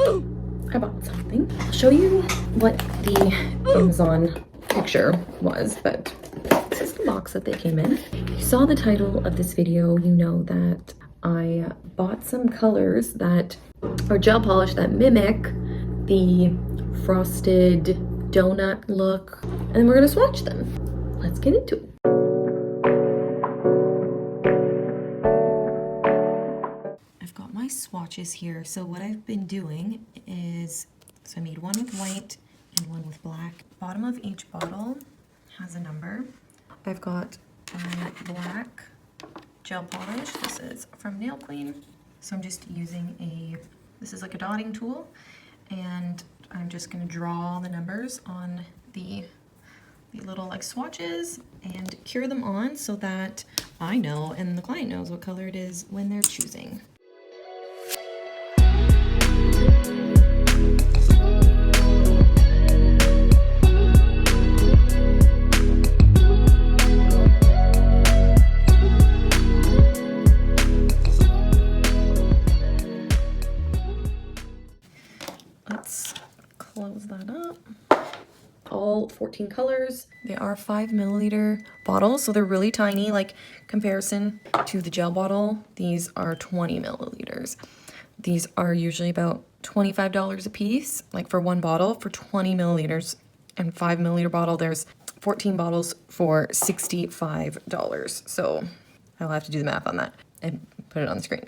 I bought something. I'll show you what the Amazon picture was, but this is the box that they came in. If you saw the title of this video, you know that I bought some colors that are gel polish that mimic the frosted donut look, and we're gonna swatch them. Let's get into it. I've got my swatches here. So what I've been doing is, I made one with white and one with black. Bottom of each bottle has a number. I've got my black gel polish. This is from Nail Queen. So I'm just using this is like a dotting tool, and I'm just gonna draw the numbers on the little like swatches and cure them on so that I know and the client knows what color it is when they're choosing. Let's close that up. All 14 colors. They are 5 milliliter bottles, so they're really tiny, like comparison to the gel bottle. These are 20 milliliters. These are usually about $25 a piece, like for one bottle for 20 milliliters. And 5 milliliter bottle, there's 14 bottles for $65. So I'll have to do the math on that and put it on the screen.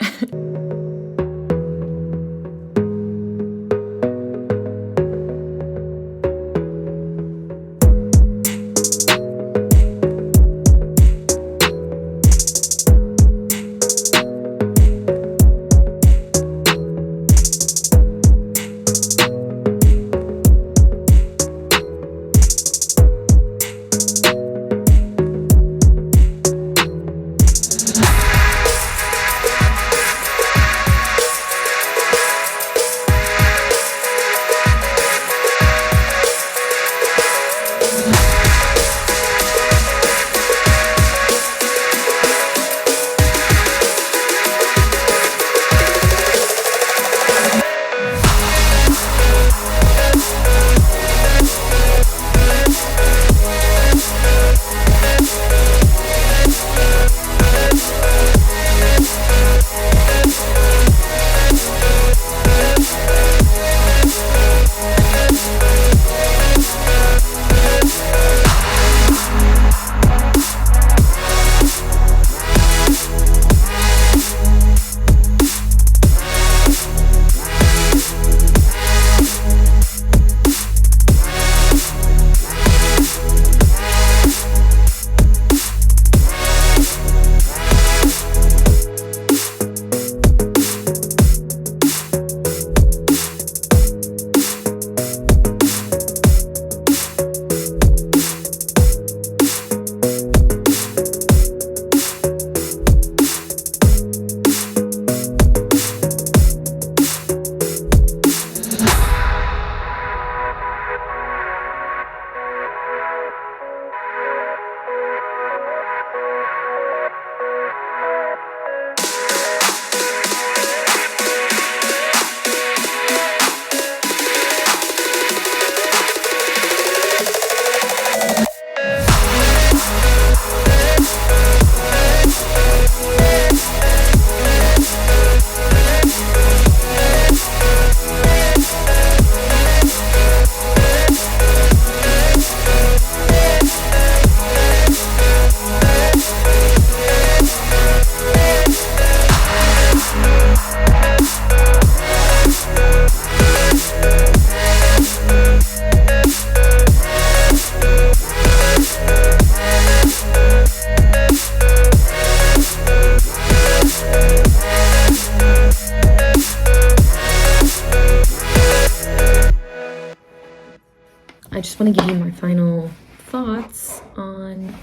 I just want to give you my final thoughts on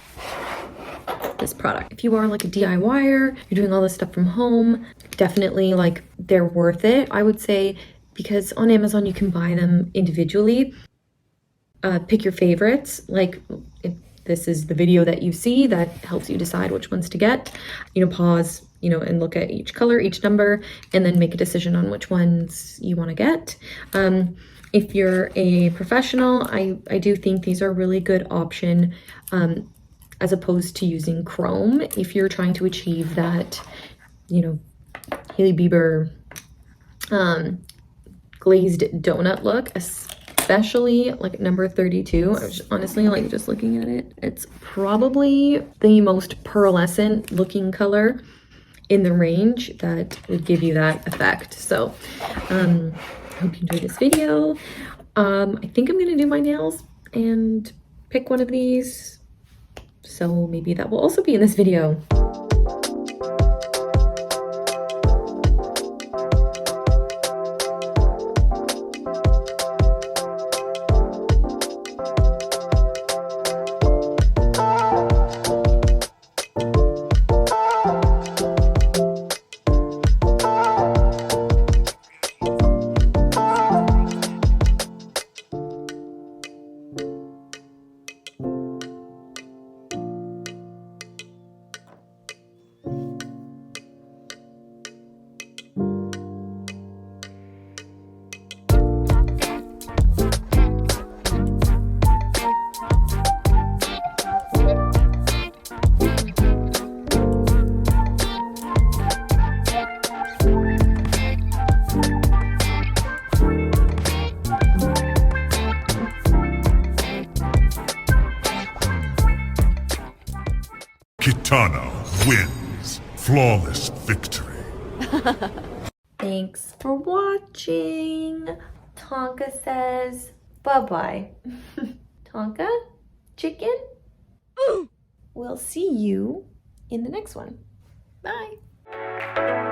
this product. If you are like a DIYer, you're doing all this stuff from home, definitely like they're worth it, I would say, because on Amazon you can buy them individually. Pick your favorites. Like if this is the video that you see that helps you decide which ones to get, pause you know, and look at each color, each number, and then make a decision on which ones you want to get. If you're a professional, I do think these are a really good option as opposed to using chrome if you're trying to achieve that, you know, Hailey Bieber glazed donut look, especially like number 32. I was honestly like just looking at it. It's probably the most pearlescent looking color in the range that would give you that effect. So I hope you enjoyed this video. I think I'm gonna do my nails and pick one of these. So maybe that will also be in this video. Kitana wins. Flawless victory. Thanks for watching. Tonka says bye-bye. Tonka, chicken, we'll see you in the next one. Bye.